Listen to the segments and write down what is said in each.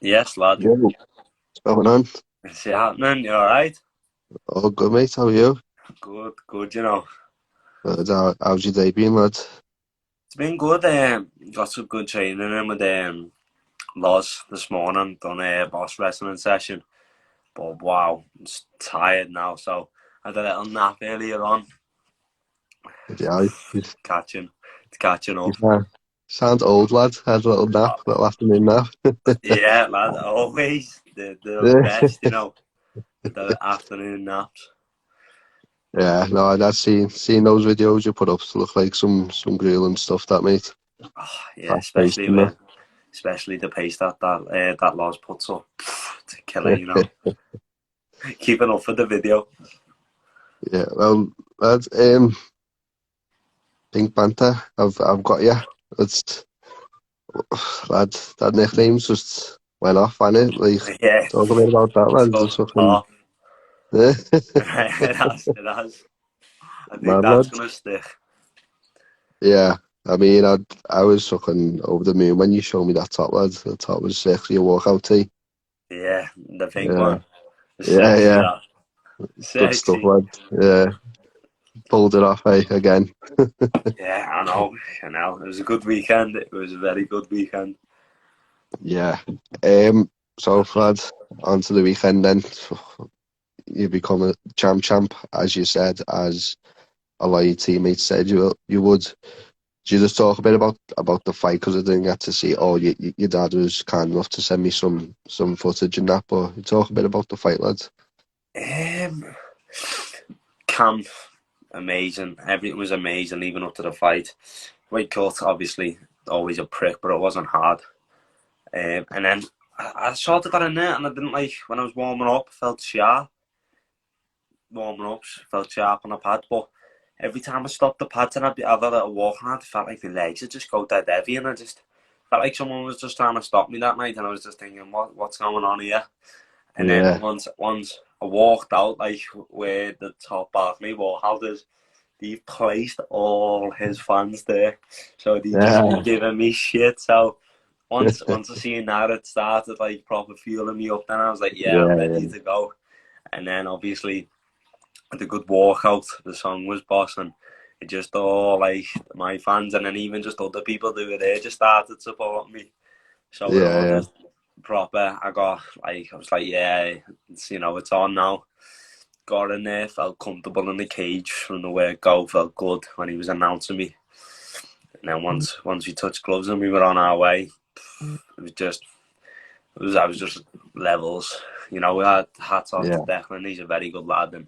Yes, lad. Yeah, what's going on? Is it happening? You alright? All good, mate. How are you? Good, good, you know. How's your day been, lad? It's been good. Got some good training in with Loz this morning. Done a boss wrestling session. But wow, I'm just tired now. So I had a little nap earlier on. Yeah, Catching, catching you up. sound old, lad. Had a little nap, Uh, little afternoon nap. yeah, lad. Always the Yeah, best, you know. The afternoon naps. yeah. No, I'd seen those videos you put up to look like some grueling stuff, that mate. Oh, yeah, Fast paced especially and that. with especially the pace that Loz puts up. It's a killer, you know. Keeping up for the video. Yeah, well, lad, Pink Panther, I've got you. It's lad, that nickname's just went off, ain't it? Like, Yeah, talk a bit about that, it's lad. gone Just fucking, off. It has, it has. I think mad, that's lad. gonna stick. Yeah, I mean, I was fucking over the moon when you showed me that top, lad. The top was sick. Your walkout tee. Yeah, the pink Yeah, one. yeah, Sexy, yeah. that. Good stuff, Sexy. lad. Yeah, pulled it off, again. Yeah, I know. I know. It was a good weekend. It was a very good weekend. Yeah. So, lad, on to the weekend then. You become a champ, as you said, as a lot of your teammates said you would. Do you just talk a bit about the fight, because I didn't get to see it all. Your dad was kind enough to send me some footage and that, but you talk a bit about the fight, lads. Um, Camp, amazing. Everything was amazing, even up to the fight. Weight cut, obviously, always a prick, but it wasn't hard. And then I sort of got in there, and I didn't like when I was warming up. Felt sharp. Warming up, felt sharp on the pad, but every time I stopped the pads and I'd have a little walk and I felt like my legs would just go dead heavy, and I just felt like someone was just trying to stop me that night, and I was just thinking, what's going on here? And then Yeah, once I walked out, like where the top balcony wall houses, he placed all his fans there, so they just been yeah, giving me shit. So once I seen that, it started like proper fueling me up. Then I was like, yeah, I'm yeah, ready to go. And then obviously the good walkout, the song was boss, and it just all like my fans and then even just other people who were there just started supporting me. So it all yeah, just proper. I was like, yeah, it's on now. Got in there, felt comfortable in the cage from the word go, felt good when he was announcing me. And then once we touched gloves and we were on our way, it was just I was just levels. We had hats off to yeah, Declan. He's a very good lad, and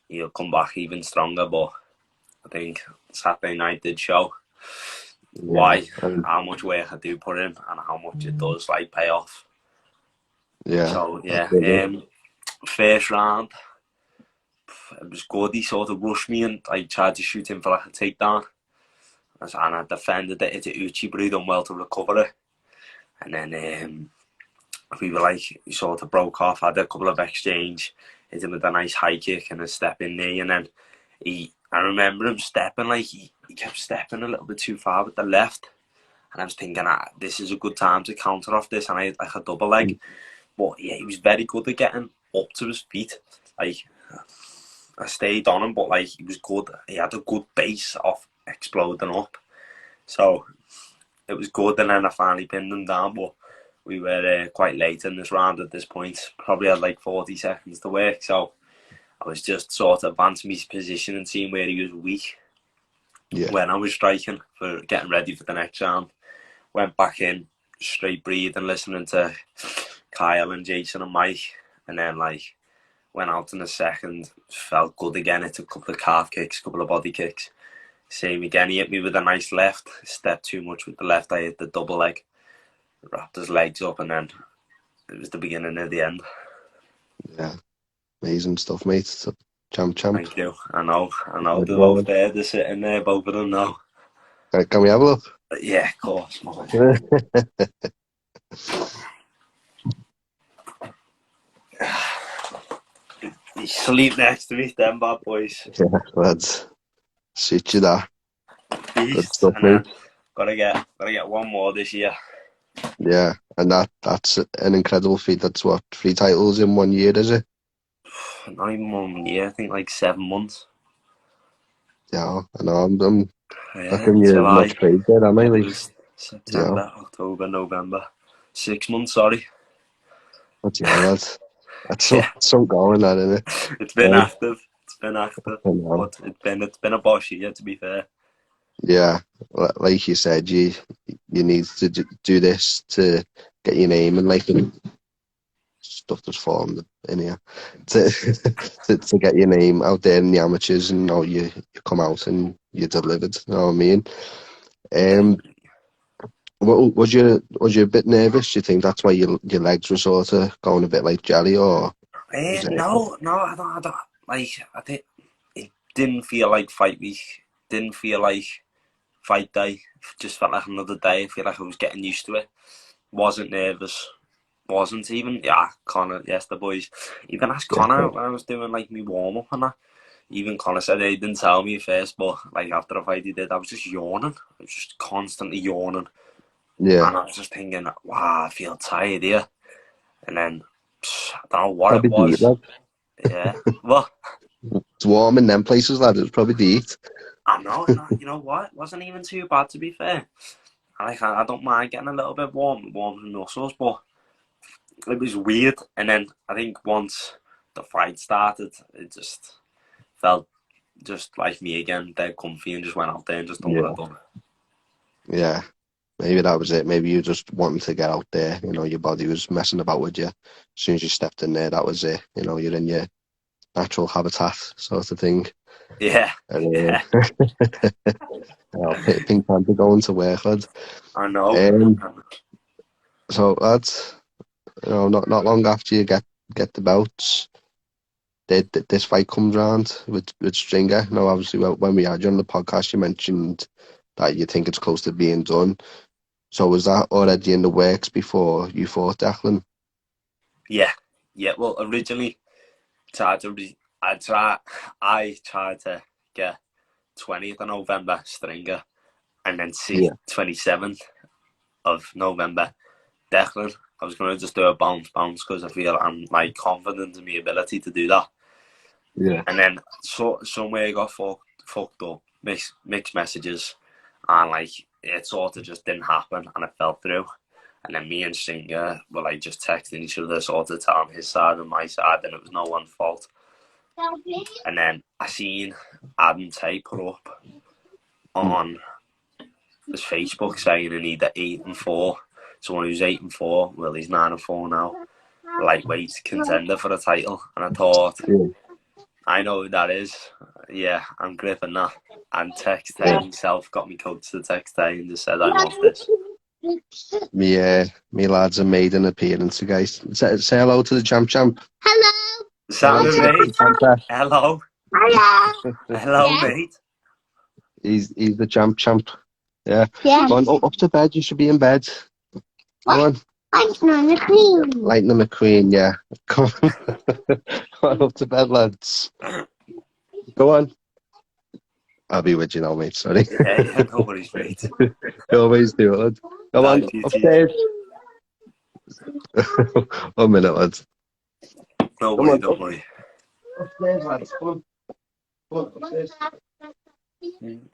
he'll come back even stronger. But I think Saturday night did show yeah, why, how much work I do put in, and how much it does like pay off. yeah. So That's yeah, it. first round it was good. He sort of rushed me and I tried to shoot him for like a takedown, and I defended it into Uchi, but he done well to recover it. And then we were like, he sort of broke off. Had a couple of exchange, hit him with a nice high kick and a step in knee, and then I remember him stepping like he kept stepping a little bit too far with the left. And I was thinking, this is a good time to counter off this. And I had like a double leg. But yeah, he was very good at getting up to his feet. Like, I stayed on him, but like, he was good. He had a good base of exploding up. So it was good. And then I finally pinned him down. But we were quite late in this round at this point. Probably had like 40 seconds to work. So I was just sort of advancing his position and seeing where he was weak Yeah, when I was striking for getting ready for the next round. Went back in, straight breathing, listening to Kyle and Jason and Mike, and then like went out in a second, felt good again. It took a couple of calf kicks, a couple of body kicks. Same again, he hit me with a nice left, stepped too much with the left, I hit the double leg, wrapped his legs up, and then it was the beginning of the end. yeah. Amazing stuff, mate. So, champ. Thank you. I know, Like, they're both there, they're sitting there, both of them now. can we have a look? But yeah, of course. You sleep next to me, them bad boys. Yeah, lads. Suit you that. Good Beasts, stuff, and mate. then gotta get one more this year. Yeah, and that's an incredible feat. That's what, 3 titles in 1 year, is it? Not even 1 year, I think like 7 months. Yeah, I know. I'm Yeah, looking you much July, praise there, am I? Like, August, you know, September, October, November. 6 months, sorry. what's yeah, that's Yeah, some going that, isn't it? it's been active. It's been active, I know. but it's been a boss year, to be fair. Yeah, like you said, you need to do this to get your name and like stuff that's formed in here to, to get your name out there in the amateurs, and you come out and you delivered. You know what I mean? Um, Definitely. was you a bit nervous? Do you think that's why your legs were sort of going a bit like jelly, or was it? No, I don't. Like, I think it didn't feel like fight week. Didn't feel like fight day. Just felt like another day. I feel like I was getting used to it. Wasn't nervous. Wasn't even. Yeah, Connor. Yes, the boys. Even asked Yeah, Connor when I was doing like me warm up and that. Even Connor said he didn't tell me first, but like after the fight he did, I was just yawning. I was just constantly yawning, yeah, and I was just thinking, wow, I feel tired here. And then I don't know what it probably the heat, was. lad. Yeah. Well, It's warm in them places, lad. It's probably the heat. I know, and you know what? It wasn't even too bad, to be fair. I don't mind getting a little bit warm in muscles, but it was weird. And then I think once the fight started, it just felt just like me again, dead comfy, and just went out there and just done what I Yeah, done. yeah. Maybe that was it. Maybe you just wanted to get out there. You know, your body was messing about with you. As soon as you stepped in there, that was it. You know, you're in your natural habitat, sort of thing. Yeah, And yeah, Pink Panther going to work, lad. I know. Um, so that's, not long after you get the belts, this fight comes round with Stringer. Now, obviously, when we had you on the podcast, you mentioned that you think it's close to being done. So was that already in the works before you fought Declan? Yeah, yeah. Well, originally, tried to re- I tried to get 20th of November Stringer, and then see Yeah, 27th of November Declan. I was going to just do a bounce because I feel I'm like confident in my ability to do that. yeah, And then somewhere I got fucked up, mixed messages, and like it sort of just didn't happen, and it fell through. And then me and Singer were like just texting each other, sort of telling his side and my side, and it was no one's fault. And then I seen Adam Tay put up on his Facebook saying he needed 8-4. Someone who's 8-4, well, he's 9-4 now. Lightweight contender for the title, and I thought, yeah, I know who that is. Yeah, I'm gripping that. And Tex Tay yeah. himself got me coach to Tex Tay and just said, I want this. Me lads have made an appearance, guys. Say hello to the champ. Hello. Say hello Sammy, to the mate. Pink Panther. Hello. Hello. Hello, Yeah. mate. He's the champ. Yeah. Yeah. Go on, up to bed. You should be in bed. Come on. I'm not the queen. Lightning McQueen, yeah. Come on. Come on, up to bed, lads. Go on. I'll be with you now, mate. Sorry. Yeah, no worries, mate. You always do it, lad. Come on, Thank you, T. upstairs. 1 minute, lads. Don't Come worry, on, don't worry. upstairs, lads. Come on. Come on, upstairs.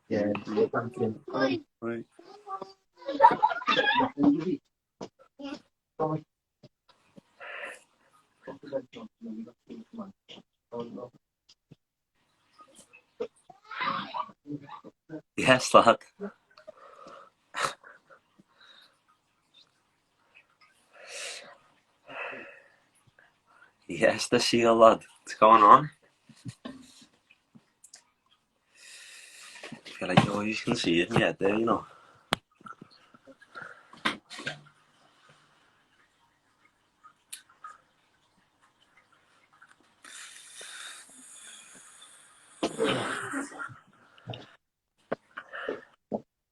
Yeah, thank you. Right. Yes, lad. Yes, the seal, lad. What's going on? I feel like you can see it in your head there, you know.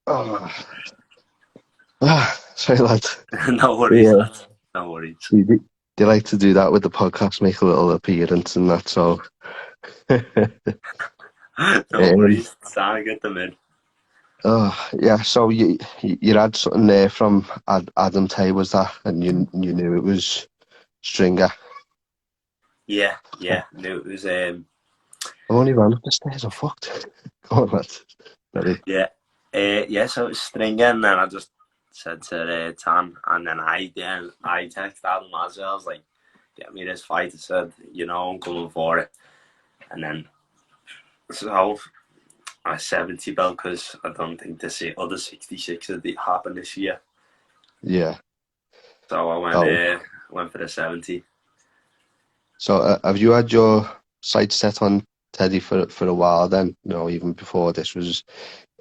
Oh. Sorry, lad. No worries, Yeah. lad. No worries. They like to do that with the podcast, make a little appearance, and that's all. No um, worries. It's time to get them in. Oh, yeah. So you had something there from Adam Tay, was that? And you knew it was Stringer. Yeah, Oh, no, it was I only ran up the stairs. I'm fucked. Go on, lad. Sorry. yeah, yeah. So it was Stringer, and then I just said to Tan, and then I texted Adam as well. I was like, "Get me this fight." I said, I'm coming for it, and then so I 70 belt because I don't think the other 66 had happened this year. Yeah. So I Oh, went for the 70. so have you had your sights set on Teddy for a while then? Even before this was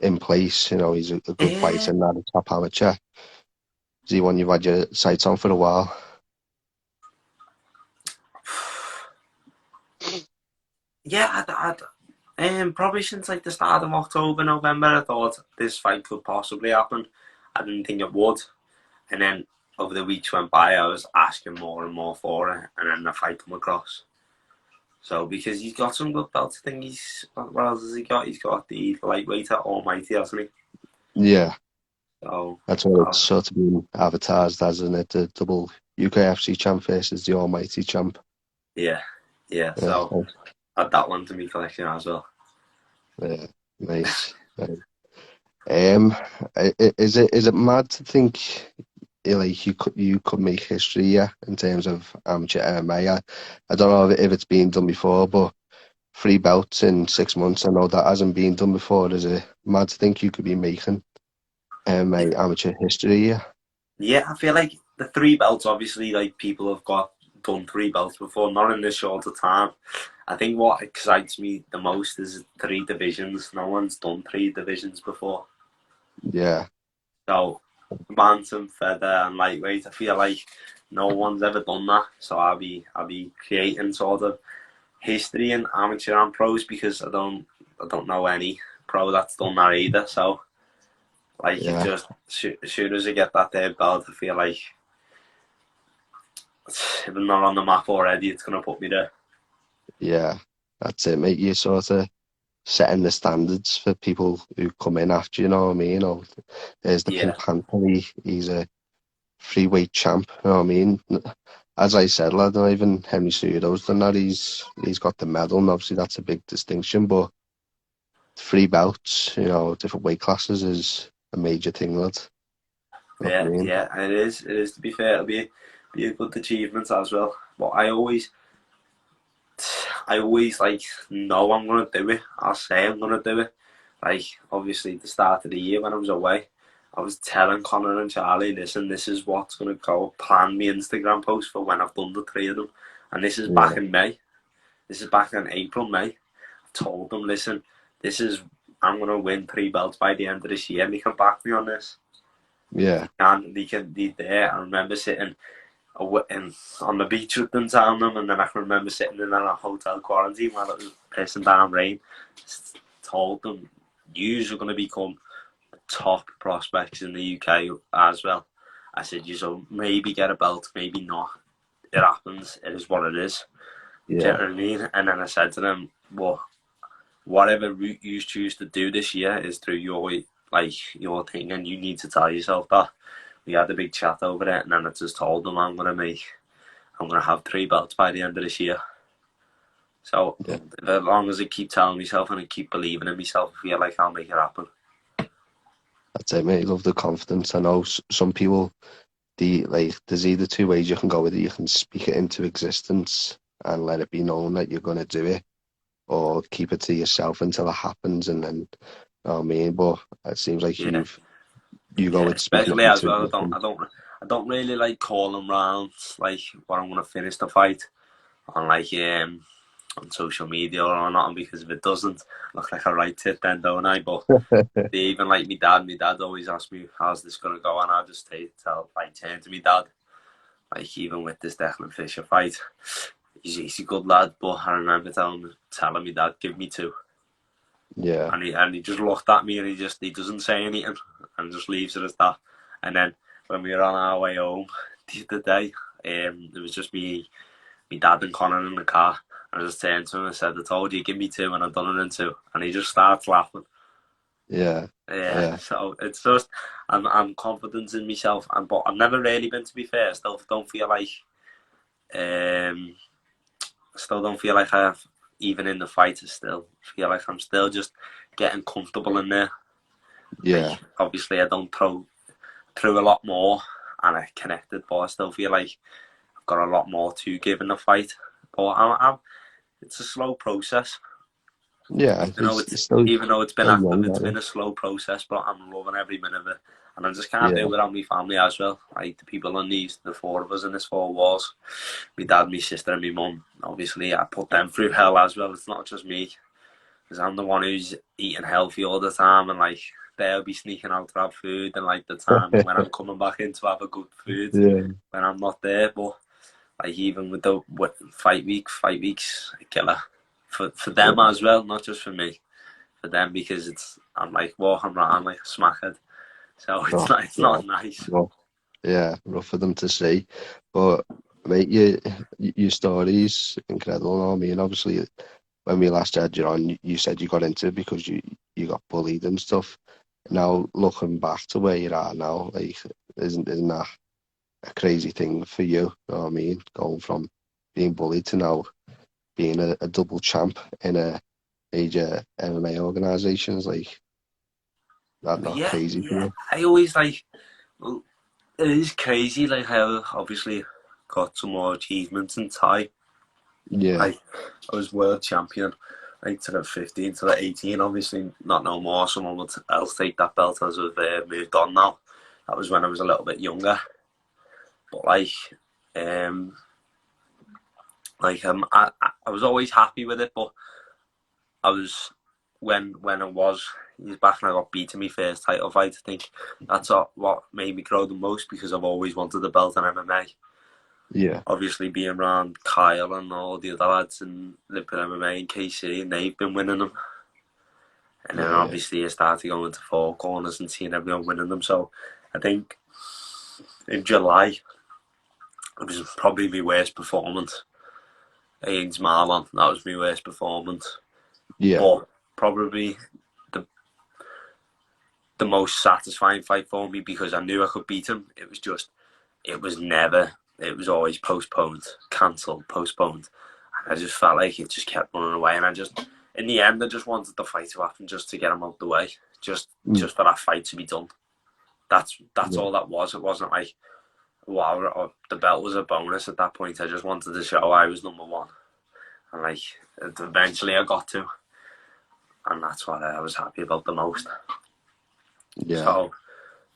in place. He's a good Uh, fighter and not a top amateur. Is he one you've had your sights on for a while? yeah, probably since like the start of October, November, I thought this fight could possibly happen. I didn't think it would, and then over the weeks went by, I was asking more and more for it, and then the fight come across. So because he's got some good belts, I think what else has he got? He's got the lightweight at Almighty, hasn't he? Yeah, So that's what it's sort of been advertised as, isn't it? The double UKFC champ versus the almighty champ. yeah, yeah. Yeah, So add that one to my collection as well. yeah, nice. Um, is it mad to think like you could make history, yeah, in terms of amateur MMA? I don't know if it's been done before, but 3 belts in 6 months, I know that hasn't been done before. Is it mad to think you could be making amateur history? Yeah, Yeah, I feel like the three belts, obviously, like people have done three belts before, not in this short of time. I think what excites me the most is three divisions. No one's done three divisions before. yeah, So, bantam, feather, and lightweight. I feel like no one's ever done that. So I'll be creating sort of history in amateur and pros because I don't know any pro that's done that either. So like it yeah, just as soon as I get that third belt, I feel like if I'm not on the map already, it's gonna put me there. yeah. That's it, mate. You sort of setting the standards for people who come in after, you know what I mean? There's the Yeah, Pink Panther, he's a freeweight champ, you know what I mean? As I said, lad, not even Henry Cejudo's done that. He's got the medal, and obviously that's a big distinction, but 3 belts, different weight classes is a major thing, lad. You know what I yeah, mean? yeah. It is. It is. To be fair, it'll be a good achievement as well. But I always like know I'm gonna do it. I'll say I'm gonna do it. Like obviously, at the start of the year when I was away, I was telling Connor and Charlie, listen, this is what's gonna go. Plan me Instagram post for when I've done the three of them, and this is back Yeah, in May. This is back in April, May. I've told them, listen, this is I'm gonna win 3 belts by the end of this year. And they can back me on this. yeah, They there. I remember sitting on the beach with them, telling them, and then I can remember sitting in a hotel quarantine while it was pissing down rain. Just told them, you are going to become top prospects in the UK as well. I said, you maybe get a belt, maybe not. It happens. It is what it is. Do you know yeah, what I mean? And then I said to them, well, whatever route you choose to do this year is through your thing, and you need to tell yourself that. We had a big chat over it, and then I just told them I'm gonna have 3 belts by the end of this year. So yeah. as long as I keep telling myself and I keep believing in myself, I feel like I'll make it happen. That's it, mate. Love the confidence. I know some people, there's either 2 ways you can go with it. You can speak it into existence and let it be known that you're going to do it, or keep it to yourself until it happens, and then, you know what I mean? But it seems like Yeah, you go yeah. with speaking it Especially as into well. I don't, I existence. don't, I don't really like calling rounds like what I'm gonna finish the fight on on social media or not, because if it doesn't look like a right tit, then don't I? But even like my dad always asks me how's this gonna go, and I just turn to my dad. Like even with this Declan Fisher fight, he's a good lad, but I remember telling me dad, give me two, Yeah, and he just looked at me and he doesn't say anything and just leaves it as that. And then when we were on our way home the other day, it was just me, my dad and Connor in the car. And I just turned to him and said, I told you, give me two, and I've done it in two. And he just starts laughing. Yeah. So it's just I'm confident in myself, but I've never really been, to be fair. Um still don't feel like I have, even in the fight. I still feel like I'm still just getting comfortable in there. Like, Yeah. obviously I don't throw a lot more and I connected, but I still feel like I've got a lot more to give in the fight. But it's a slow process. Yeah. Even though It's still it's been still active, young, it's aren't been you? a slow process, but I'm loving every minute of it. And I just can't do Yeah. it without my family as well. Like, the people on the four of us in this four walls, my dad, my sister, and my mum. Obviously, I put them through hell as well. It's not just me, because I'm the one who's eating healthy all the time, and like, they'll be sneaking out to have food, and like the time when I'm coming back in to have a good food Yeah. when I'm not there. But like, even with the fight weeks, a killer for them Yeah. as well, not just for me. For them, because I'm like walking around like a smackhead, so Oh, it's yeah. not nice. Well, yeah, rough for them to see. But mate, your story's incredible. I mean, obviously, when we last had you on, you said you got into it because you got bullied and stuff. Now looking back to where you're at now, like, isn't that a crazy thing for you? You know what I mean? Going from being bullied to now being a double champ in a major MMA organisations, like, that not Yeah, crazy for yeah. you? I always like. Well, it is crazy. Like, how obviously got some more achievements in Thai. Yeah, Like, I was world champion. Like, to the 15, to the 18. Obviously, not no more. Someone else take that belt as I've moved on now. That was when I was a little bit younger. But um, I was always happy with it. But I was when it was he's back and I got beat in my first title fight. I think that's what made me grow the most, because I've always wanted the belt in MMA. yeah, Obviously, being around Kyle and all the other lads in Liverpool MMA and KC, and they've been winning them. And then yeah, obviously I started going to four corners and seeing everyone winning them. So I think in July it was probably my worst performance against Marlon. That was my worst performance, yeah, but probably the the most satisfying fight for me, because I knew I could beat him. It was never, it was always postponed, cancelled, postponed. And I just felt like it just kept running away. And in the end, I just wanted the fight to happen, just to get him out the way, mm, just for that fight to be done. That's yeah, all that was. It wasn't like, wow, the belt was a bonus at that point. I just wanted to show I was number one. And like, eventually I got to. And that's what I was happy about the most. yeah. So,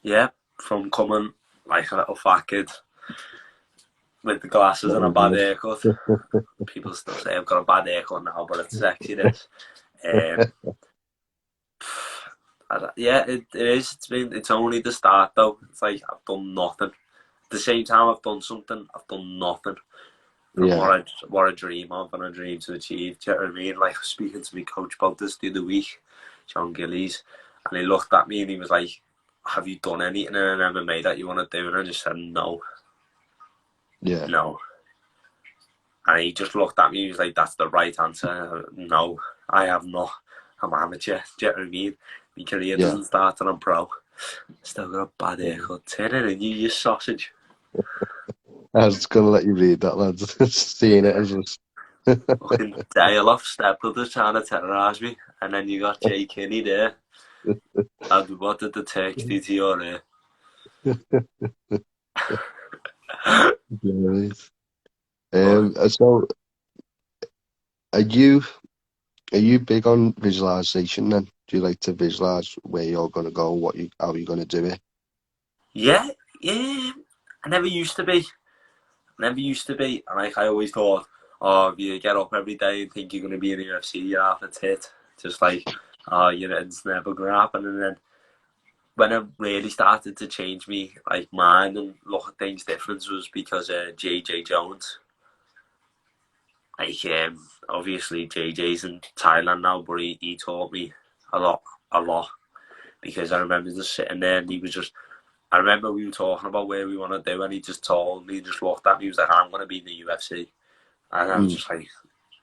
yeah, from coming like a little fat kid with the glasses and a bad haircut. People still say I've got a bad haircut now, but it's sexy, this. Um, yeah, it is. It's only the start, though. It's like I've done nothing. At the same time, I've done something. I've done nothing from Yeah, what I dream of and I dream to achieve. Do you know what I mean? Like, I was speaking to my coach about this the other week, John Gillies, and he looked at me and he was like, "Have you done anything in an MMA that you want to do?" And I just said, "No, yeah, no." And he just looked at me. He was like, "That's the right answer." No, I have not. I'm amateur. Do you know what I mean? My career yeah. doesn't start and I'm pro. Still got a bad haircut. Turn it in, you sausage. I was just gonna let you read that, lads. Seeing it as just Fucking Dale off stepbrothers trying to terrorise me. And then you got Jay Kinney there. And what did the Turks do to your hair? hilarious. But So are you big on visualization then? Do you like to visualize where you're gonna go, how you're gonna do it? yeah, yeah. I never used to be. Never used to be. And like, I always thought, oh, if you get up every day and think you're going to be in the UFC, you're half a tit. Just like, oh, it's never going to happen. And then when it really started to change me, like, mind and look at things different, was because JJ Jones. Like, obviously JJ's in Thailand now, but he taught me a lot, a lot. Because I remember just sitting there and he was just, I remember we were talking about where we want to do, and he just told me, just looked at me, he was like, "I'm going to be in the UFC." And I was Mm. just like,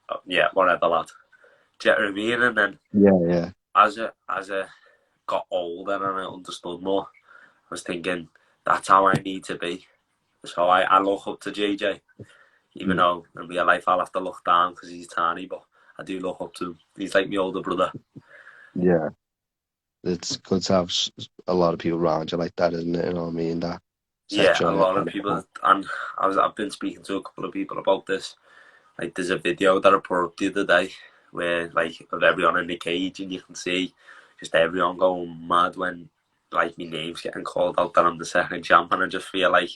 oh, yeah, whatever, lad. Do you know what I mean? And then Yeah, yeah, as a got older and I understood more, I was thinking, that's how I need to be. So I look up to JJ, even though in real life I'll have to look down because he's tiny, but I do look up to him. He's like my older brother. Yeah. It's good to have a lot of people around you like that, isn't it? You know what I mean? That Yeah, set you a on lot of people, and I've been speaking to a couple of people about this. Like, there's a video that I put up the other day where, like, of everyone in the cage, and you can see just everyone going mad when, like, my name's getting called out that I'm the second champ, and I just feel like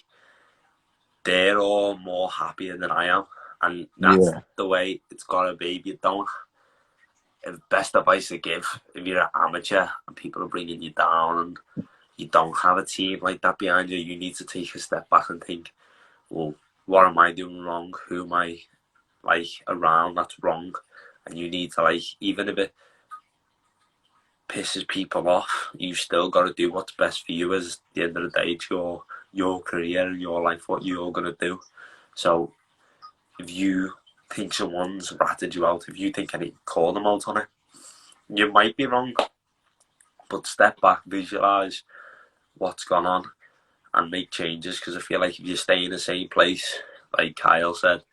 they're all more happier than I am, and that's the way it's gotta be. You don't. The best advice to give if you're an amateur and people are bringing you down and you don't have a team like that behind you, you need to take a step back and think, well, what am I doing wrong? Who am I like around that's wrong? And you need to, like, even if it pisses people off, you still got to do what's best for you. As the end of the day, it's your career and your life, what you're gonna do. So if you think someone's ratted you out, if you think I need to call them out on it, you might be wrong, but step back, visualize what's gone on, and make changes. Because I feel like if you stay in the same place, like Kyle said,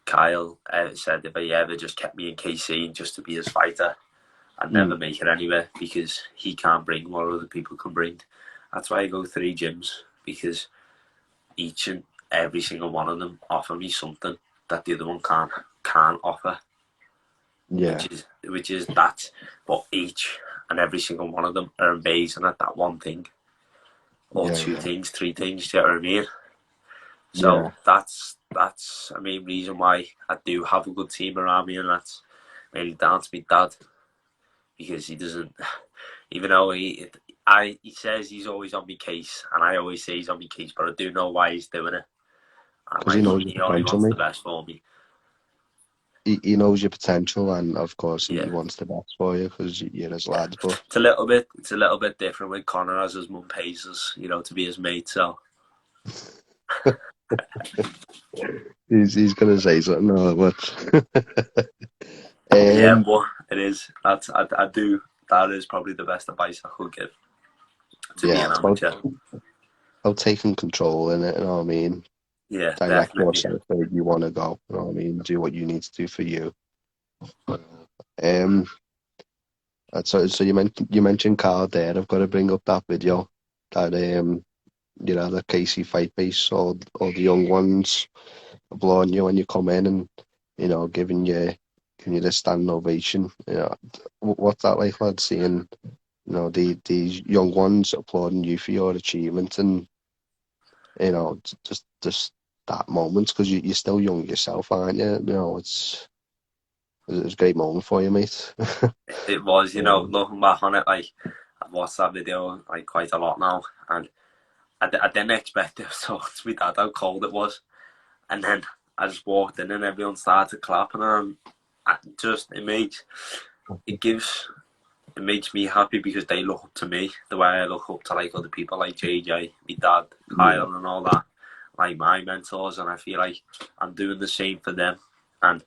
if he ever just kept me in KC just to be his fighter, I'd never make it anywhere, because he can't bring what other people can bring. That's why I go 3 gyms, because each and every single one of them offer me something that the other one can't offer. Yeah. Which is that, but each and every single one of them are amazing at that one thing, or 2 things, 3 things. Do you know what I mean? So that's a main reason why I do have a good team around me, and that's mainly down to my dad, because he doesn't, even though he says he's always on my case, and I always say he's on my case, but I do know why he's doing it. Because he knows your he only potential, wants mate. the best for me. He knows your potential, and of course he Yeah. wants the best for you because you're his lad. But It's a little bit different when Connor has his mum pays us, to be his mate. So he's gonna say something, no, but yeah, but it is. I do. That is probably the best advice I could give to be an it's amateur. about taking control in it. You know what I mean? Yeah, Direct definitely. yourself where you want to go. You know what I mean? Do what you need to do for you. So you mentioned Carl there. I've got to bring up that video that the Casey fight base, all the young ones applauding you when you come in, and giving you the standing ovation. What's that like, lad? Seeing these young ones applauding you for your achievement, and just that moment, because you're still young yourself, aren't you? It's a great moment for you, mate. It was, looking back on it, like, I've watched that video like quite a lot now, and I didn't expect it. So to me, dad, how cold it was, and then I just walked in and everyone started clapping, and it makes me happy, because they look up to me the way I look up to, like, other people like JJ, my dad, Kyle, and all that, like my mentors, and I feel like I'm doing the same for them. And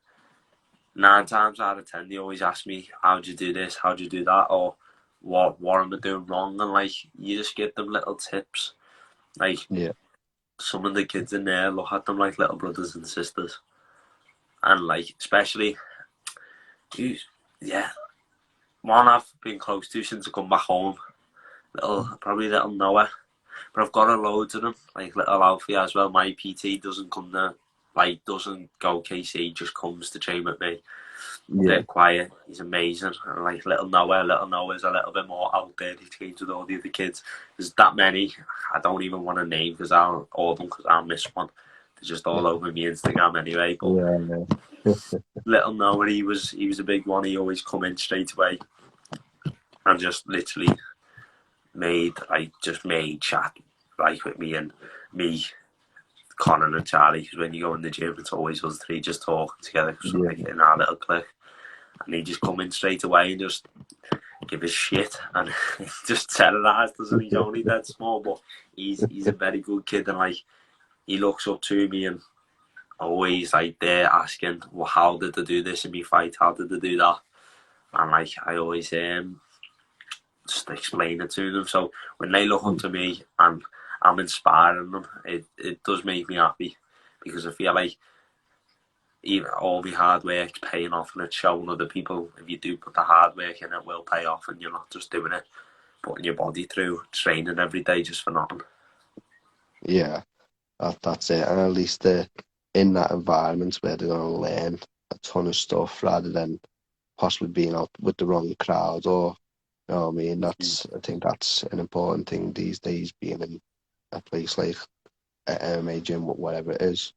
9 times out of 10, they always ask me, how'd you do this, how'd you do that, or what am I doing wrong? And, like, you just give them little tips. Like, some of the kids in there look at them like little brothers and sisters, and, like, especially one I've been close to since I come back home, probably little Noah, but I've got a loads of them, like little Alfie as well. My PT doesn't go KC, just comes to train with me. They're quiet, he's amazing. And, like, little Noah's a little bit more out there. He trains with all the other kids. There's that many I don't even want to name, because I'll miss one. They're just all over my Instagram anyway. But little Noah, he was a big one. He always come in straight away and just literally made chat, like, with me, Connor and Charlie, because when you go in the gym, it's always us 3 just talking together, like, in our little clique. And he just come in straight away and just give his shit, and just terrorised us. And he's only that small, but he's a very good kid, and, like, he looks up to me and always, like, there asking, well, how did they do this in my fight? How did they do that? And, like, I always just explain it to them. So when they look up to me and I'm inspiring them, it does make me happy, because I feel like even all the hard work's paying off, and it's showing other people if you do put the hard work in, it will pay off, and you're not just doing it, putting your body through training every day just for nothing. Yeah, that's it. And at least they're in that environment where they're going to learn a ton of stuff rather than possibly being out with the wrong crowd, or, you know what I mean? I think that's an important thing these days, being in a place like an MMA gym, whatever it is,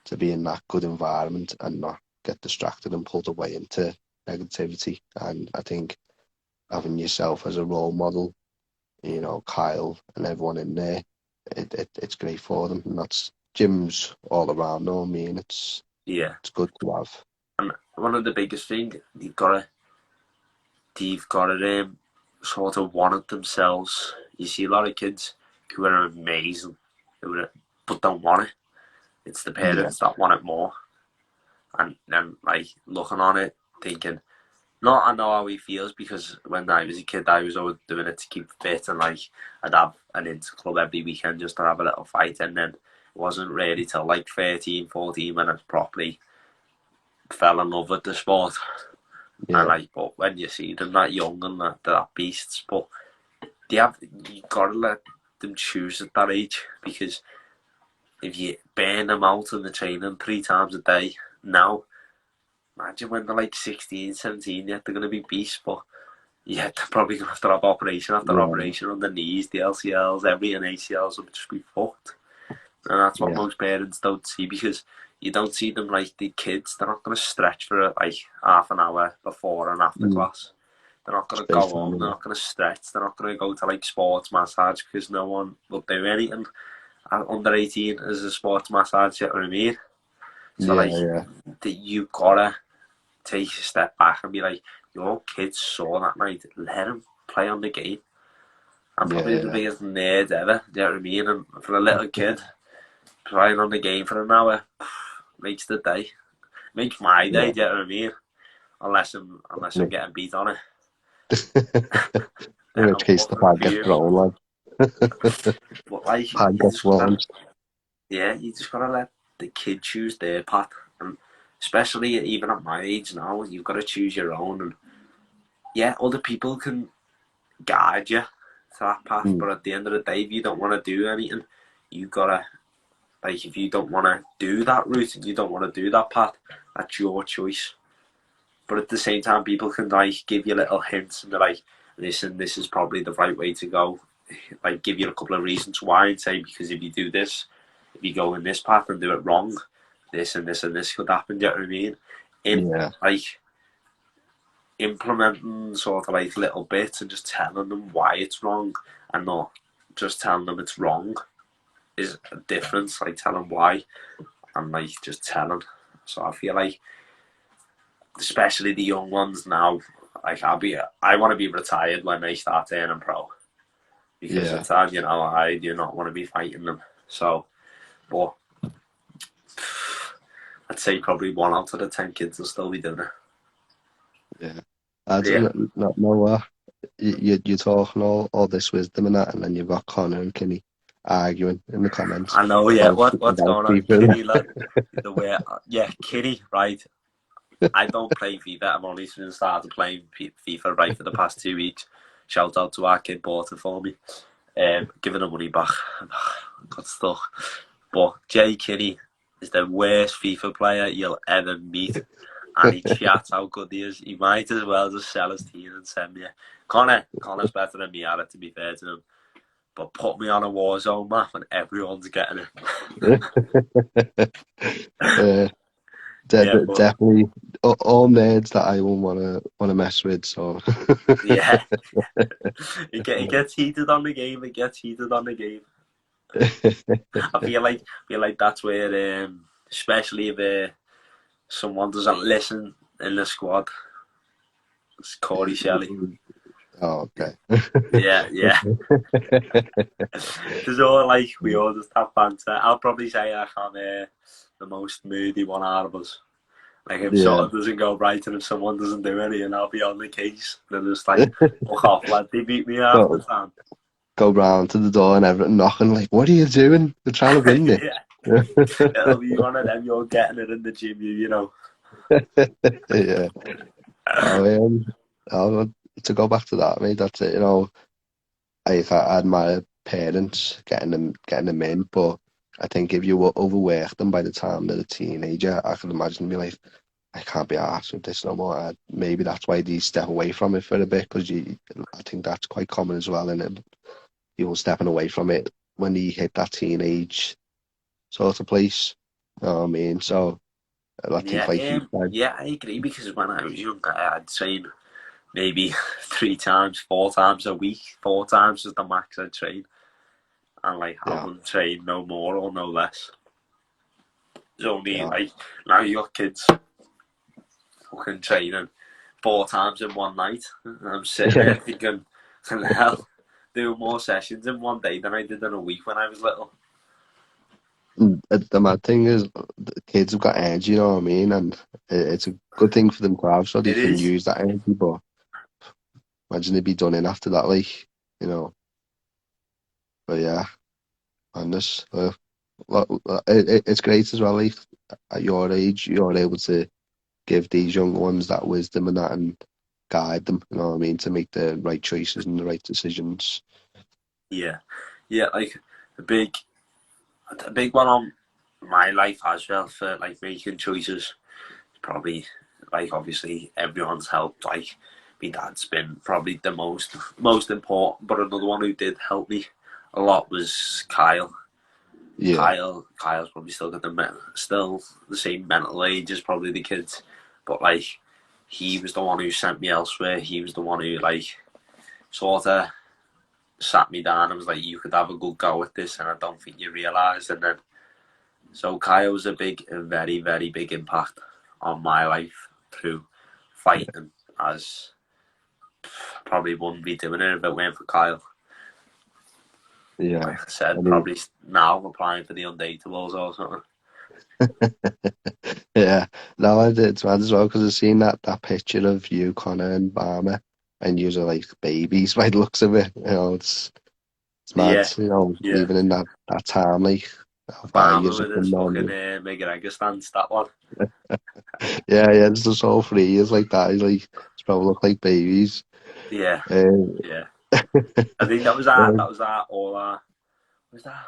to be in that good environment and not get distracted and pulled away into negativity. And I think having yourself as a role model, you know, Kyle and everyone in there, it's great for them. And that's gyms all around, know what I mean? It's good to have. And one of the biggest things, they've got to sort of want it themselves. You see a lot of kids who are amazing, but don't want it. It's the parents that want it more. And then, like, looking on it, thinking, no, I know how he feels, because when I was a kid, I was always doing it to keep fit, and like I'd have an inter-club every weekend just to have a little fight, and then it wasn't really till like 13, 14 when I properly fell in love with the sport. And like, but when you see them that young and that beasts, but you gotta let them choose at that age, because if you burn them out in the training 3 times a day now, imagine when they're like 16, 17, they're going to be beasts, but they're probably going to have to have operation after operation on the knees, the LCLs, everything, ACLs will just be fucked. And that's what most parents don't see, because you don't see them like the kids. They're not going to stretch for like half an hour before and after class. They're not going to go home, they're not going to stretch, they're not going to go to like sports massage, because no one will do anything under 18 as a sports massage, you know what I mean? So you gotta take a step back and be like, your kids saw that night, let him play on the game. I'm probably the biggest nerd ever, do you know what I mean? And for a little kid, playing on the game for an hour makes the day. Makes my day, do you know what I mean? Unless I'm getting beat on it. In which case the pad gets thrown, like. But like, Pad gets launched. You just gotta let the kid choose their path, and especially even at my age now, you've got to choose your own. And other people can guide you to that path, but at the end of the day, if you don't want to do anything, you gotta, like, if you don't want to do that route and you don't want to do that path, that's your choice. But at the same time, people can like give you little hints and be like, listen, this is probably the right way to go. Like, give you a couple of reasons why, and say, because if you do this, if you go in this path and do it wrong, this and this and this could happen, do you know what I mean? Like, implementing sort of like little bits and just telling them why it's wrong, and not just telling them it's wrong, is a difference. Like, telling why and like just telling. So I feel like, especially the young ones now, like I want to be retired when they start turning pro, because at times, you know, I do not want to be fighting them. So, but I'd say probably 1 out of the 10 kids will still be doing it. I don't know. You're talking all this wisdom and that, and then you've got Connor and Kenny arguing in the comments. I know, what's going on, Kenny? Like, the way, Kenny, right? I don't play FIFA. I've only started playing FIFA right for the past 2 weeks. Shout out to our kid, bought it for me. Giving the money back. Got stuck. But Jay Kinney is the worst FIFA player you'll ever meet. And he chats how good he is. He might as well just sell his team and send me. Connor's better than me at it, to be fair to him. But put me on a Warzone map and everyone's getting it. Definitely all nerds that I won't want to mess with. So it gets heated on the game. I feel like that's where, especially if someone doesn't listen in the squad, it's Corey Shelley. Oh, okay. Yeah. There's all like, we all just have banter. I'll probably say I'm the most moody one out of us. Like if Yeah. something doesn't go right and if someone doesn't do anything, I'll be on the case. They're just like, fuck off, lad. They beat me half the Go, time. go round to the door and everything knocking like, what are you doing? They're trying to win this. Yeah, it'll be one of them. You're getting it in the gym, you know. Yeah. Oh, to go back to that, mate, that's it. You know, I admire parents getting them in, but I think if you overwork them by the time they're a teenager, I can imagine be like, I can't be arsed with this no more. Maybe that's why they step away from it for a bit, because I think that's quite common as well, and people stepping away from it when they hit that teenage sort of place. You know what I mean? So I think Yeah, like you said, yeah, I agree because when I was younger, I'd train maybe 3 times, 4 times a week. 4 times is the max I'd train, and like I yeah, wouldn't train no more or no less. It's only yeah, like now you got kids fucking training 4 times in one night. And I'm sitting yeah. there thinking, can the hell do more sessions in one day than I did in a week when I was little? The mad thing is, the kids have got energy, you know what I mean, and it's a good thing for them to have, so they It can is. use that energy. But imagine they'd be done in after that, like, you know. But yeah, and this, it's great as well. Like at your age, you're able to give these young ones that wisdom and that, and guide them. You know what I mean, to make the right choices and the right decisions. Yeah, yeah. Like a big one on my life as well for like making choices. Probably like obviously everyone's helped. Like my dad's been probably the most important, but another one who did help me a lot was Kyle. Yeah, Kyle's probably still the same mental age as probably the kids, but like he was the one who sent me elsewhere. He was the one who like sort of sat me down and was like, "You could have a good go at this," and I don't think you realised. And then so Kyle was a very very big impact on my life through fighting. As probably wouldn't be doing it if it weren't for Kyle. yeah. Like I said, I mean, probably now applying for the undateables or something. yeah. No, it's mad as well because I've seen that picture of you, Connor, and Barmer, and you're like babies by the looks of it. You know, it's mad. Yeah, You know, yeah. even in that time, like how far Barmer years have with his come fucking on. McGregor stance, that one. Yeah, it's just all 3 years like that. He's like, it's probably look like babies. Yeah, Um, yeah. I think that was our, that was our, all our, was that?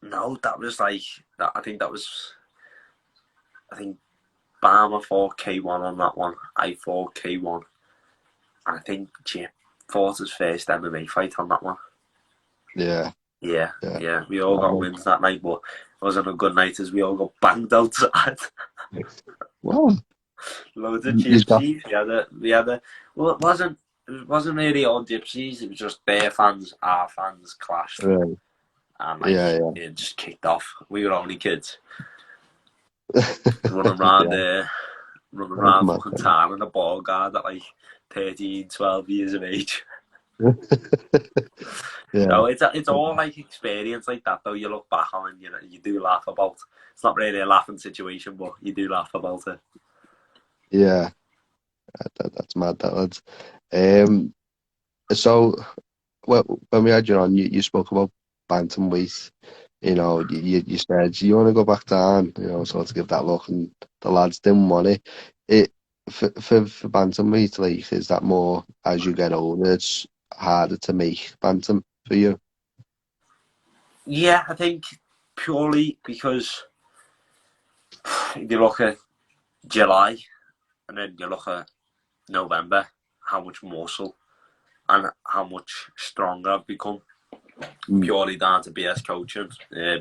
No, that was like, I think that was, I think Barmer fought K1 on that one. I fought K1. And I think Jim fought his first MMA fight on that one. yeah, Yeah, yeah. yeah. We all got wins that night, but it wasn't a good night as we all got banged outside. Well, Loads of he's got gypsies. Well, it wasn't really all gypsies. It was just their fans, our fans clashed, right. and like Yeah, it just kicked off. We were only kids yeah. running around Yeah, there, running that's around mad. fucking town in a ball guard at like 13, 12 years of age. Yeah, So it's all like experience like that though. You look back on and you do laugh about. It's not really a laughing situation, but you do laugh about it. yeah. That's mad. That lads. Um, so when we had you on, you spoke about bantamweight. You know, you said you want to go back down. You know, so to give that look, and the lads didn't want it. It for bantamweight, like, is that more as you get older? It's harder to make bantam for you. Yeah, I think purely because if you look at July and then you look at November, how much muscle and how much stronger I've become Mm. purely down to BS coaching,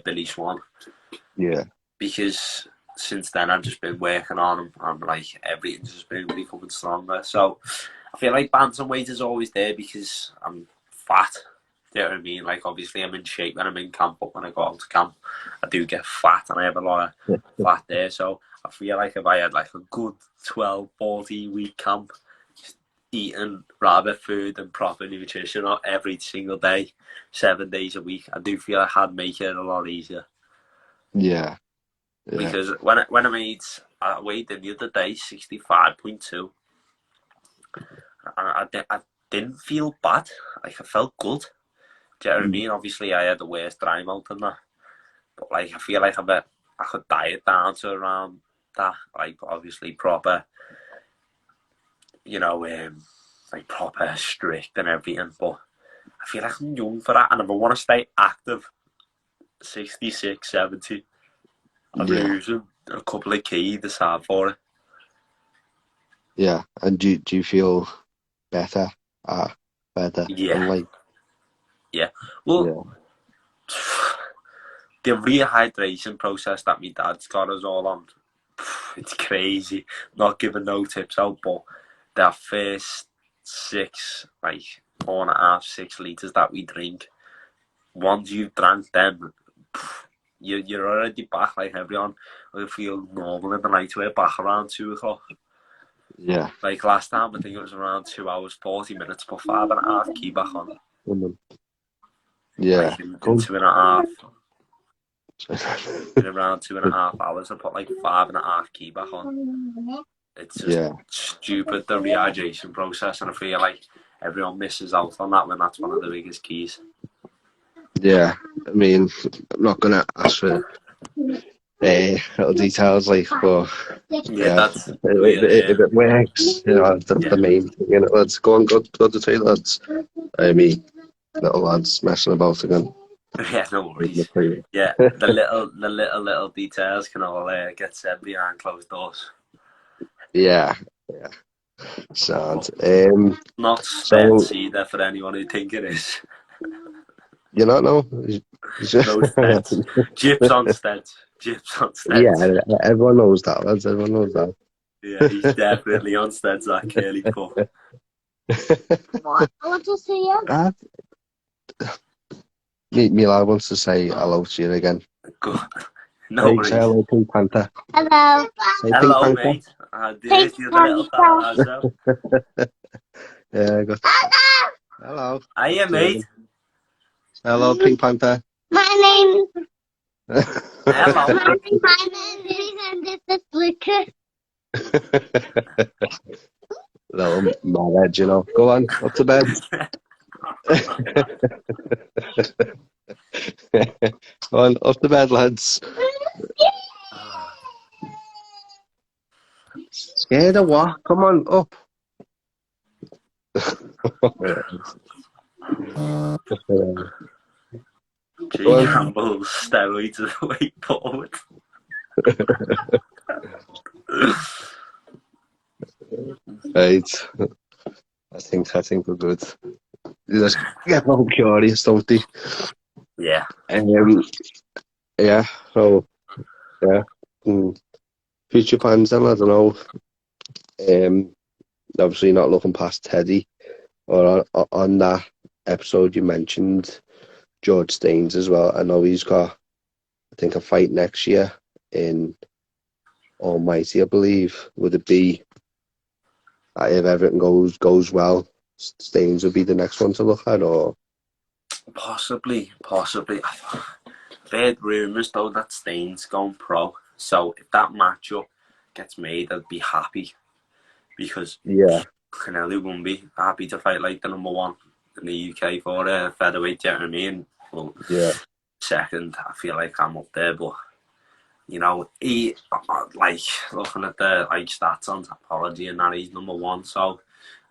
Billy Swan. Yeah, Because since then I've just been working on him and like everything's just been becoming stronger. So I feel like bantamweight is always there because I'm fat. Do you know what I mean? Like obviously I'm in shape when I'm in camp, but when I go out to camp, I do get fat and I have a lot of fat there. So I feel like if I had like a good 12, 14 week camp, just eating rabbit food and proper nutrition every single day, 7 days a week, I do feel like I'd make it a lot easier. yeah. Yeah. Because when I weighed in the other day 65.2, and I didn't feel bad. Like I felt good. Do you know what I mean? Obviously, I had the worst dry mouth and that, but like I feel like I could diet down to around that. Like obviously proper, like proper strict and everything. But I feel like I'm young for that, and if I want to stay active, 66, 70, I'm Yeah. losing a couple of key to start for it. Yeah. And do you feel better? Better. Yeah. And like, Yeah. Well, yeah. the rehydration process that my dad's got us all on, it's crazy. Not giving no tips out, but the first 4.5, 6 litres that we drink, once you've drank them, you're already back. Like everyone will feel normal in the night. We're back around 2 o'clock. Yeah. Like last time, I think it was around 2 hours, 40 minutes, but 5.5 key back on. Yeah. Like in Cool. 2.5. In around 2.5 hours, I put like 5.5 key back on. It's just stupid, the rehydration process, and I feel like everyone misses out on that when that's one of the biggest keys. Yeah. I mean, I'm not gonna ask for little details, like, but Yeah, that's if it works, that's the main thing. Let's go to the toilet, lads. I mean, little lads messing about again. Yeah, no worries. Yeah, the little details can all get said behind closed doors. Yeah. Sad. Not So speds either for anyone who think it is. you don't know? No speds. Jips on steds. Yeah, everyone knows that, lads. Everyone knows that. Yeah, he's definitely on steds, that curly pup. What? I want to see you. Me lad wants to say hello to you again. Good. No worries. Say hello, Pink Panther. Hello. Say Hello, Pink Panther. mate. There's the other little fella as well. Yeah, good. Hello. Hiya, mate. Hello, Pink Panther. My name. Hello. My name is and this is Lucas. Little mad, Go on, up to bed. Go on, up to bed, lads. Scared of what? Come on, up. Campbell steroids are the way forward. Right. I think we're good. Just get more curious, don't they? Yeah. Yeah, so, yeah. Future plans then, I don't know. Obviously not looking past Teddy. Or on that episode you mentioned George Staines as well. I know he's got, I think, a fight next year in Almighty, I believe. Would it be, if everything goes well, Staines would be the next one to look at, or? Possibly. I've heard rumours though that Staines going pro. So if that matchup gets made, I'd be happy, because Canelo won't be happy to fight like the number one in the UK for featherweight. Do you know what I mean? Well, second, I feel like I'm up there, but he like looking at the stats on Topology and that, he's number one. So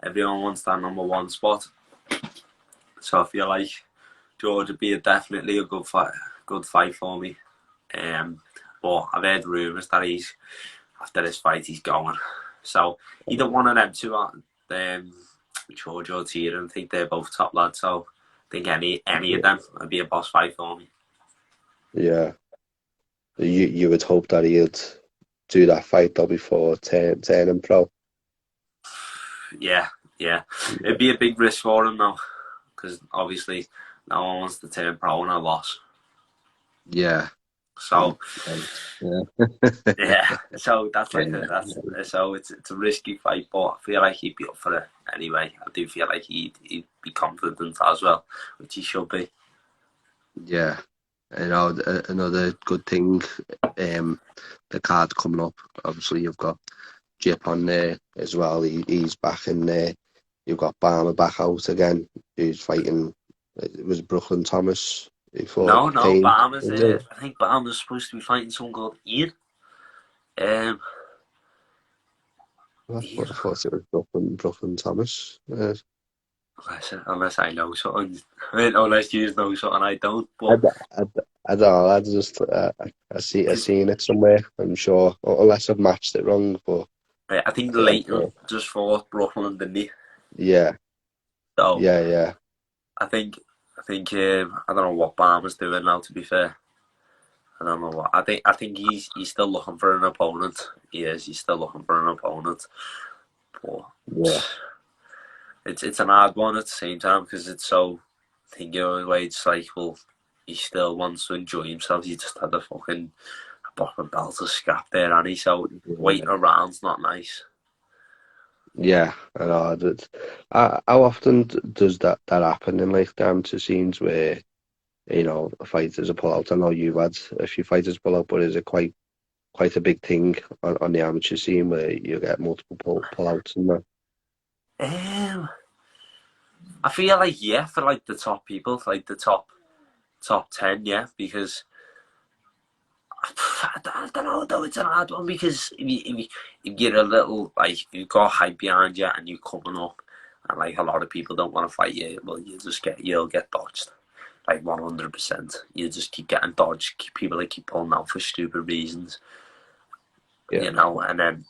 everyone wants that number one spot. So I feel like George would be definitely a good fight for me. But I've heard rumours that after this fight he's going. So either one of them two, George or Kieran, I think they're both top lads. So I think any of them would be a boss fight for me. Yeah. You would hope that he'd do that fight though before turning pro. Yeah. It'd be a big risk for him though, because obviously no one wants to turn pro in a loss. Yeah. So yeah. So that's so it's a risky fight, but I feel like he'd be up for it anyway. I do feel like he'd be confident as well, which he should be. Yeah. You know, another good thing, the card coming up. Obviously, you've got Jip on there as well. He's back in there. You've got Barmer back out again. He's fighting. It was Brooklyn Thomas before No, Kane. Barmer's Is it? I think Barmer's supposed to be fighting someone called Ian. Um, I Ian. thought it was Brooklyn Thomas. Unless I know something. Unless you know something I don't. I, But I, I don't know. I just I seen it somewhere. I'm sure, unless I've matched it wrong. But I think yeah, Leighton just fought Brooklyn, didn't he? yeah, So yeah. I think I don't know what Barmer's doing now. To be fair, I don't know what. I think he's still looking for an opponent. He is. He's still looking for an opponent. But Yeah. it's an hard one at the same time because it's so. I think it's like, well, he still wants to enjoy himself. He just had a fucking bottom belt to scrap there, and he's so waiting around's not nice. Yeah, I know. How often does that happen in like the amateur scenes where fighters are pull out? I know you've had a few fighters pull out, but is it quite a big thing on the amateur scene where you get multiple pull outs and that? I feel like for like the top people, like the top 10, because I don't know though. It's an hard one because if you get a little like you've got hype behind you and you're coming up, and like a lot of people don't want to fight you, well, you'll get dodged, like 100%. You just keep getting dodged. People that keep pulling out for stupid reasons, Yeah. And then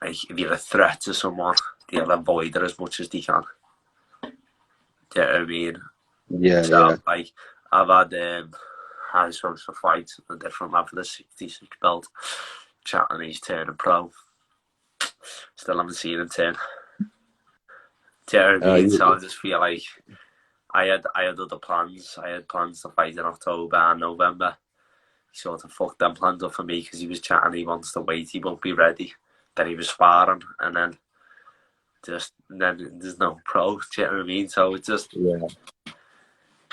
like if you're a threat to someone, they'll avoid it as much as they can. Do you know what I mean? Yeah, So yeah. like I've had high sorts of fights at a different level, the 66 belt, chatting he's turning pro. Still haven't seen him turn. Do you know what I mean? So I just feel like I had other plans. I had plans to fight in October and November. He sort of fucked them plans up for me because he was chatting he wants to wait, he won't be ready. Then he was sparring, and then there's no pro. Do you know what I mean? So it's just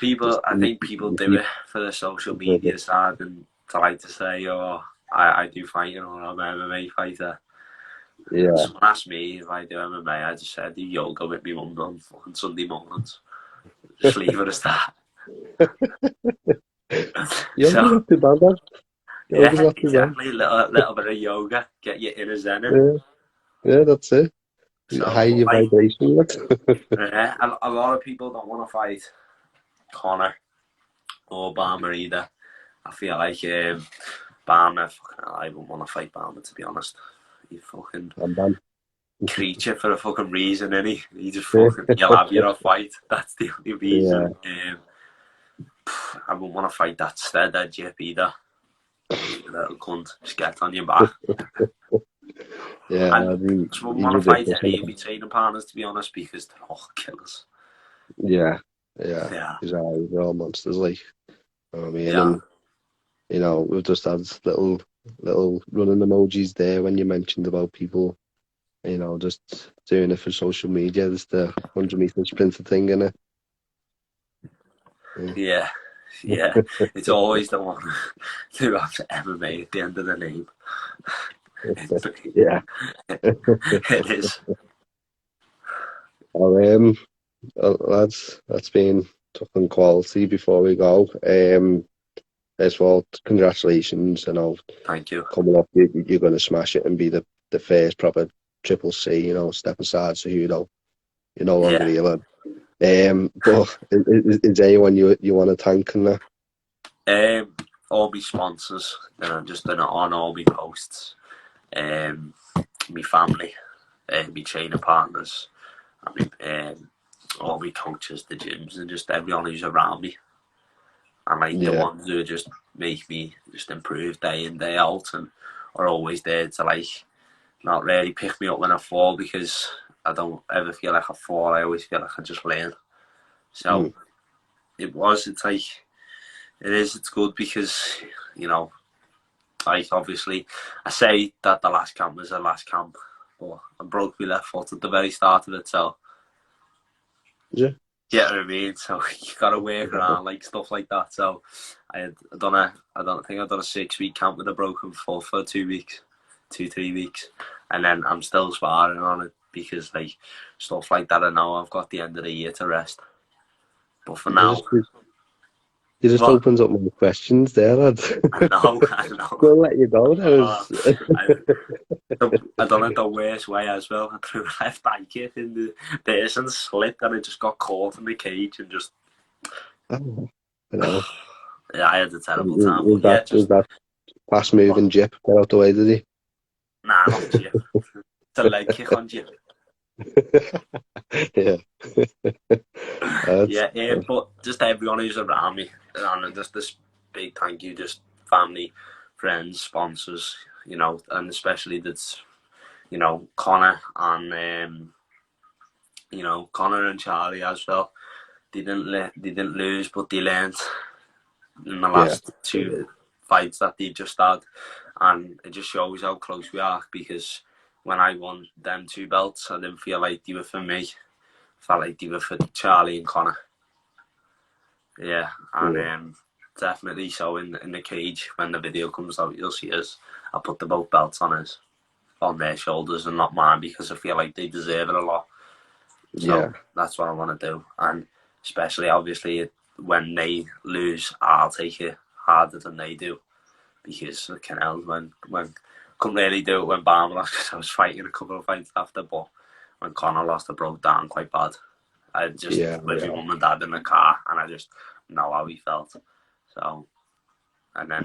I think people do it for the social media side and to like to say, oh, I do fighting or I'm an MMA fighter. Yeah. Someone asked me if I do MMA, I just said I do yoga with me mum on fucking Sunday mornings. Just leave it as that. Yoga's not too bad, man. Yoga's not too bad. Exactly. A little bit of yoga, get you in a zen. Yeah, that's it. So, High vibration. a lot of people don't want to fight Connor or Barmer either. I feel like Barmer, I wouldn't want to fight Barmer, to be honest. He's fucking creature for a fucking reason, isn't he? He just fucking, you'll have your fight. That's the only reason. Yeah. I wouldn't want to fight that stead Jip either. You little cunt, just get on your back. Yeah, and I wouldn't want to fight any of my training partners, to be honest, because they're all killers. Yeah. These are all monsters, like. I mean, and we've just had little running emojis there when you mentioned about people, just doing it for social media. There's the 100-meter sprinter thing, innit? Yeah. It's always the one who has MMA at the end of the name. Yeah. It is. Lads, that's been talking quality before we go. As well, congratulations, Thank you. Coming up, you're going to smash it and be the first proper Triple C, step aside so you're no longer healing. But is there anyone you want to thank in that? All my sponsors, I'm just doing it on all my posts. My family, my training partners, all my coaches, the gyms, and just everyone who's around me. And the ones who just make me just improve day in, day out, and are always there to not really pick me up when I fall, because I don't ever feel like I fall. I always feel like I just learn. So it's good because, obviously I say that the last camp was the last camp, but I broke my left foot at the very start of it, so. Yeah. You know what I mean? So you got to work around like stuff like that. So I don't think I've done a 6-week camp with a broken foot for 2 weeks, 3 weeks, and then I'm still sparring on it because like stuff like that. I know I've got the end of the year to rest, but for now, You just what? opens up more questions there, lad. I know. We'll let you go. That was... I done it the worst way as well. I threw a left eye kick in the person slipped and it just got caught in the cage and just. Oh, I know. Yeah, I had a terrible time. But Was just that fast moving Jip get out the way, did he? nah, not Jip. It's a leg kick on Jip. Yeah. But just everyone who's around me, and just this big thank you, just family, friends, sponsors, and especially that's, Connor and Connor and Charlie as well. They didn't lose, but they learned in the last 2 fights that they just had, and it just shows how close we are. Because when I won them 2 belts, I didn't feel like they were for me. I felt like they were for Charlie and Connor. Yeah, and definitely so in the cage when the video comes out, you'll see us. I put the both belts on their shoulders and not mine because I feel like they deserve it a lot. So that's what I want to do, and especially obviously when they lose, I'll take it harder than they do because I can when couldn't really do it when Barn lost because I was fighting a couple of fights after, but when Connor lost, I broke down quite bad. I just with my mum and dad in the car, and I just know how he felt. So, and then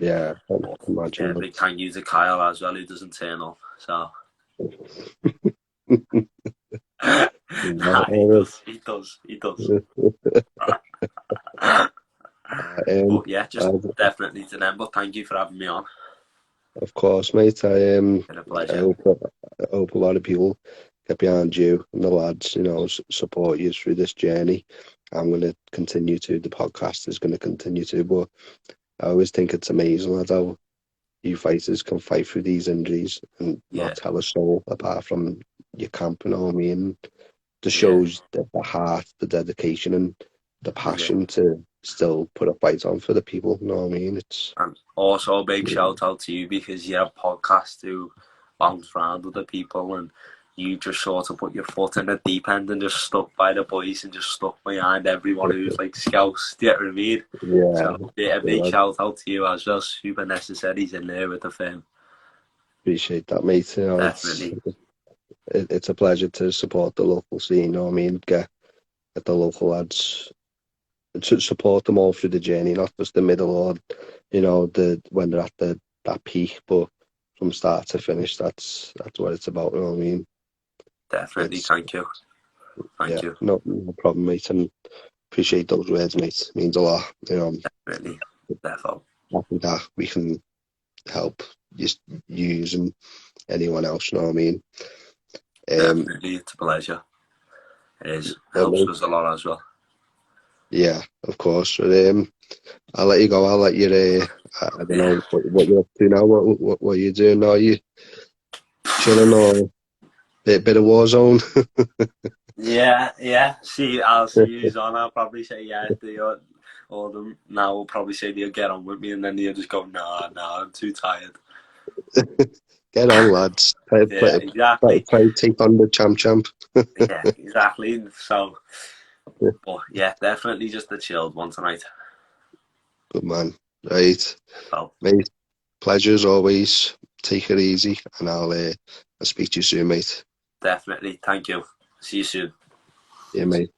big thank you to Kyle as well, who doesn't turn up. So. He does. But yeah, just definitely to them. But thank you for having me on. Of course, mate. Been a pleasure. I hope a lot of people get behind you and the lads, support you through this journey. I'm going to continue to. The podcast is going to continue to. But I always think it's amazing how you fighters can fight through these injuries and not tell a soul apart from your camp, you know what I mean? Just shows the heart, the dedication and the passion to still put a fight on for the people, you know what I mean? And also a big shout out to you because you have podcasts to bounce around with the people and you just sort of put your foot in the deep end and just stuck by the boys and just stuck behind everyone who's like scouts, do you know what I mean? Yeah. So a big shout out to you as well. Super necessaries in there with the firm. Appreciate that, mate. Definitely. It's a pleasure to support the local scene, you know what I mean? Get the local lads to support them all through the journey, not just the middle or, when they're at that peak, but from start to finish, that's what it's about, you know what I mean? Definitely, thank you. Thank you. No problem, mate, and appreciate those words, mate. It means a lot, Definitely, therefore. Happy that we can help just use and anyone else, you know what I mean? Definitely, it's a pleasure. It is. It helps us a lot as well. Yeah, of course. But, I'll let you go. I'll let you. I don't know what you're up to now. What are you doing now? Are you chilling or bit of war zone? Yeah. I'll see you on. I'll probably say yeah. All them now will probably say they'll get on with me, and then they'll just go, nah, I'm too tired. Get on, lads. Exactly. Take on the champ. Yeah, exactly. So, but yeah, definitely just a chilled one tonight. Good man. Right. Well, mate, pleasure as always. Take it easy, and I'll speak to you soon, mate. Definitely. Thank you. See you soon. Yeah, mate.